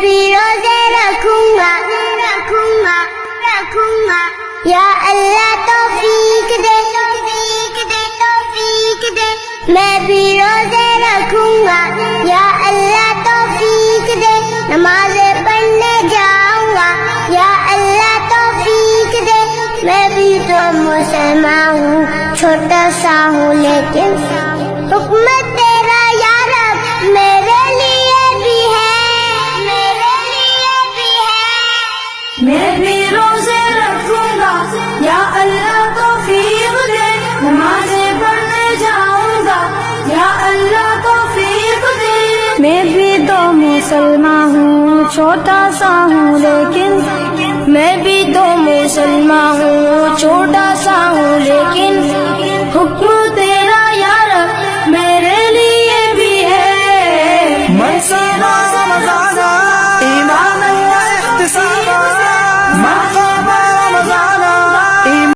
بھی روزے رکھوں گا یا اللہ توفیق دے میں بھی روزے رکھوں گا یا اللہ توفیق دے نمازیں پڑھنے جاؤں گا یا اللہ توفیق دے میں بھی تو مسلمان ہوں چھوٹا سا ہوں لیکن حکم تیرا یا رب میرے لیے بھی ہے میں بھی روزے رکھوں گا یا اللہ توفیق دے نمازیں پڑھنے جاؤں گا یا اللہ توفیق دے میں بھی تو مسلمان ہوں چھوٹا سا ہوں لیکن میں بھی تو مسلمان ہوں چھوٹا سا ہوں لیکن حکم